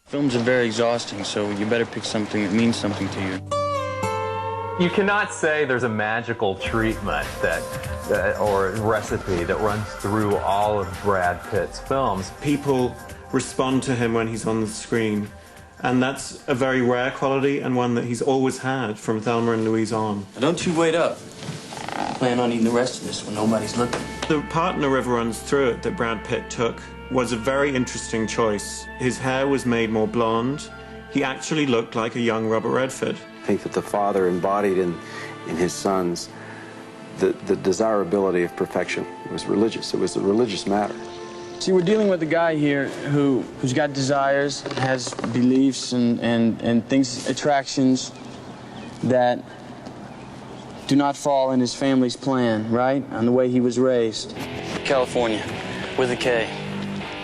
Films are very exhausting, so you better pick something that means something to you. You cannot say there's a magical treatment or recipe that runs through all of Brad Pitt's films. People respond to him when he's on the screen, and that's a very rare quality and one that he's always had from Thelma and Louise on. Don't you wait up. I plan on eating the rest of this when nobody's looking. The part in A River Runs Through It that Brad Pitt took was a very interesting choice. His hair was made more blonde. He actually looked like a young Robert Redford. I think that the father embodied in his sons the desirability of perfection. It was religious. It was a religious matter. See, we're dealing with a guy here who's got desires, has beliefs and things, attractions that do not fall in his family's plan, right? On the way he was raised. California, with a K.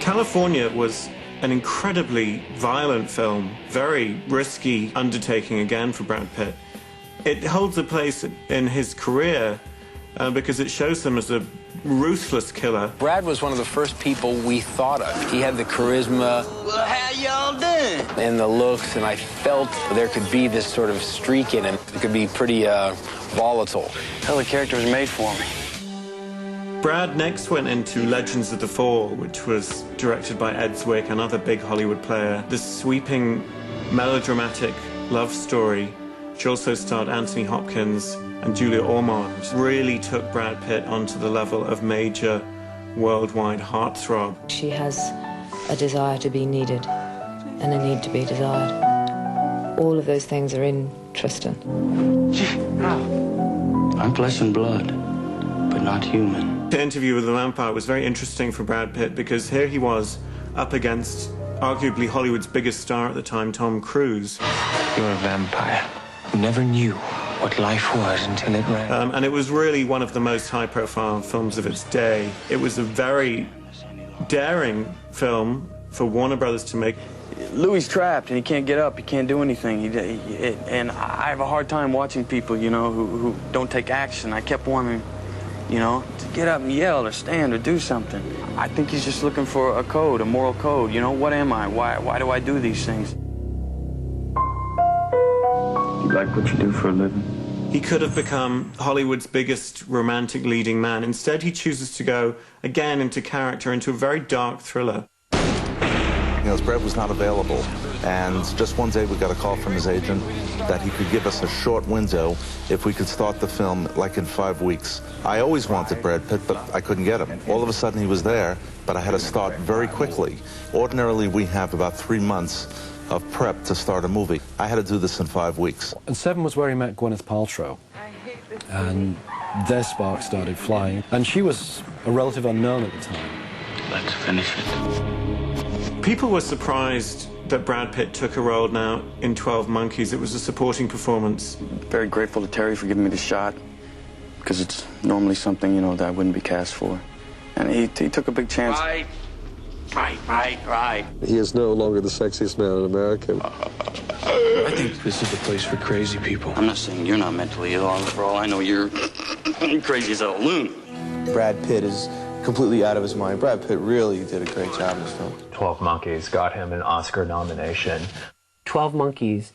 California was an incredibly violent film, very risky undertaking again for Brad Pitt. It holds a place in his career because it shows him as a ruthless killer. Brad was one of the first people we thought of. He had the charisma. Well, how y'all doing? And the looks, and I felt there could be this sort of streak in him. It could be pretty volatile. Hell, the character was made for me. Brad next went into Legends of the Fall, which was directed by Ed Zwick, another big Hollywood player. This sweeping, melodramatic love story, which also starred Anthony Hopkins and Julia Ormond, really took Brad Pitt onto the level of major worldwide heartthrob. She has a desire to be needed and a need to be desired. All of those things are in Tristan. I'm flesh and blood, but not human. The Interview with the Vampire was very interesting for Brad Pitt because here he was up against arguably Hollywood's biggest star at the time, Tom Cruise. You're a vampire who never knew what life was until it ran. And it was really one of the most high-profile films of its day. It was a very daring film for Warner Brothers to make. Louis trapped and he can't get up, he can't do anything. And I have a hard time watching people, you know, who don't take action. I kept wanting, you know, to get up and yell or stand or do something. I think he's just looking for a code, a moral code. You know, what am I? Why do I do these things? You like what you do for a living? He could have become Hollywood's biggest romantic leading man. Instead, he chooses to go, again, into character, into a very dark thriller. You know, Brad was not available, and just one day we got a call from his agent that he could give us a short window if we could start the film, like, in 5 weeks. I always wanted Brad Pitt, but I couldn't get him. All of a sudden, he was there, but I had to start very quickly. Ordinarily, we have about 3 months of prep to start a movie. I had to do this in 5 weeks. And 7 was where he met Gwyneth Paltrow, and their spark started flying. And she was a relative unknown at the time. Let's finish it. People were surprised that Brad Pitt took a role now in 12 Monkeys. It was a supporting performance. Very grateful to Terry for giving me the shot, because it's normally something, you know, that I wouldn't be cast for. And he took a big chance. Right. He is no longer the sexiest man in America. I think this is a place for crazy people. I'm not saying you're not mentally ill. For all I know, you're crazy as a loon. Brad Pitt is completely out of his mind. Brad Pitt really did a great job in this film. 12 Monkeys got him an Oscar nomination. 12 Monkeys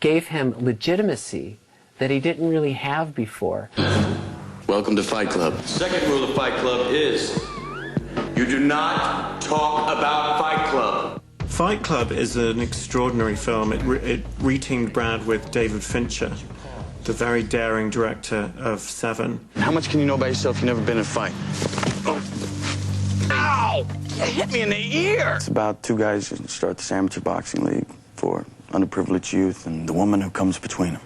gave him legitimacy that he didn't really have before. Welcome to Fight Club. Second rule of Fight Club is you do not talk about Fight Club. Fight Club is an extraordinary film. It reteamed Brad with David Fincher, the very daring director of Seven. How much can you know about yourself if you've never been in a fight? Oh. Ow! You hit me in the ear! It's about two guys who start this amateur boxing league for underprivileged youth and the woman who comes between them.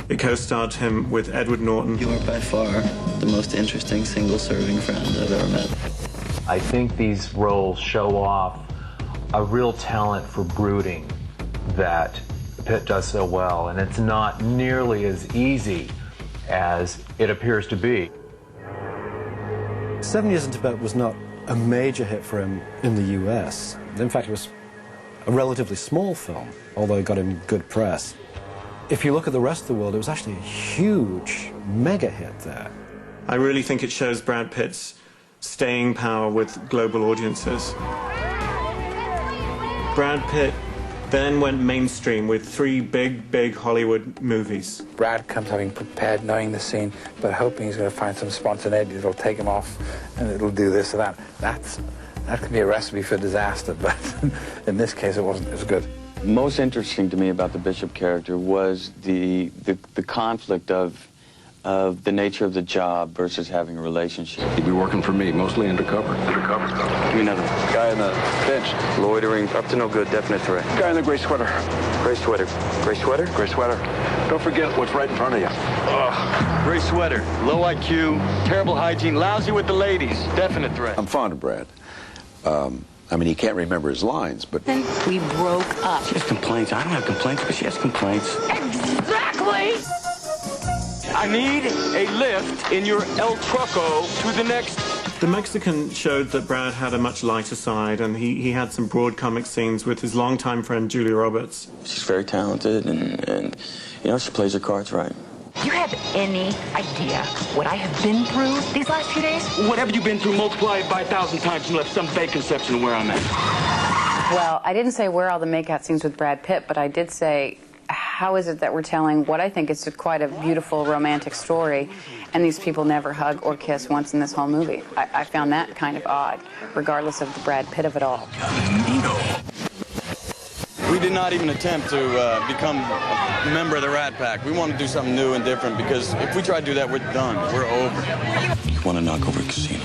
It co-starred him with Edward Norton. You are by far the most interesting single-serving friend I've ever met. I think these roles show off a real talent for brooding that Pitt does so well, and it's not nearly as easy as it appears to be. 7 Years in Tibet was not a major hit for him in the US. In fact, it was a relatively small film, although it got him good press. If you look at the rest of the world, it was actually a huge mega hit there. I really think it shows Brad Pitt's staying power with global audiences. Brad Pitt then went mainstream with 3 big Hollywood movies. Brad comes having prepared, knowing the scene, but hoping he's going to find some spontaneity that'll take him off and it'll do this or that. That could be a recipe for disaster, but in this case it wasn't. It was good. Most interesting to me about the Bishop character was the conflict of the nature of the job versus having a relationship. He'd be working for me, mostly undercover. Give me another one. Guy on the bench. Loitering, up to no good, definite threat. Guy in the gray sweater. Gray sweater. Gray sweater? Gray sweater. Don't forget what's right in front of you. Gray sweater, low IQ, terrible hygiene, lousy with the ladies, definite threat. I'm fond of Brad. I mean, he can't remember his lines, but... We broke up. She has complaints. I don't have complaints, but she has complaints. Exactly! I need a lift in your El Truco to the next... The Mexican showed that Brad had a much lighter side, and he had some broad comic scenes with his longtime friend Julia Roberts. She's very talented, and you know, she plays her cards right. Do you have any idea what I have been through these last few days? Whatever you've been through, multiply it by 1,000 times and left some vague conception of where I'm at. Well, I didn't say where all the makeout scenes with Brad Pitt, but I did say, how is it that we're telling what I think is quite a beautiful romantic story, and these people never hug or kiss once in this whole movie? I found that kind of odd, regardless of the Brad Pitt of it all. We did not even attempt to become a member of the Rat Pack. We want to do something new and different, because if we try to do that, we're done. We're over. You want to knock over a casino?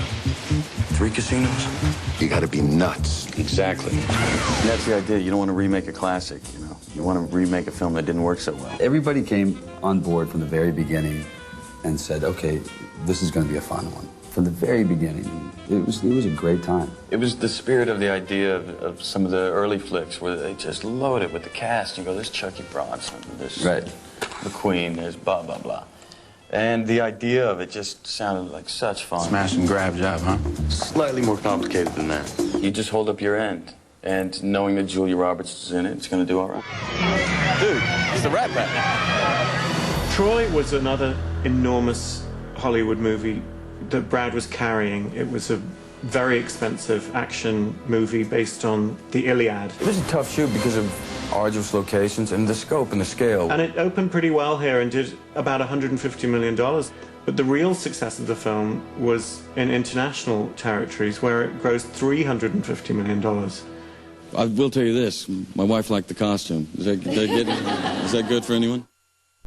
3 casinos? You gotta be nuts. Exactly. And that's the idea. You don't want to remake a classic, you know. You want to remake a film that didn't work so well. Everybody came on board from the very beginning and said, okay, this is going to be a fun one. From the very beginning, it was a great time. It was the spirit of the idea of some of the early flicks where they just load it with the cast. You go, there's Chucky Bronson, there's McQueen, there's blah, blah, blah. And the idea of it just sounded like such fun. Smash and grab job, huh? Slightly more complicated than that. You just hold up your end, and knowing that Julia Roberts is in it, it's going to do all right. Dude, it's the Rat Pack. Troy was another enormous Hollywood movie that Brad was carrying. It was a very expensive action movie based on the Iliad. It was a tough shoot because of arduous locations and the scope and the scale. And it opened pretty well here and did about $150 million. But the real success of the film was in international territories, where it grossed $350 million. I will tell you this, my wife liked the costume. Is that good for anyone?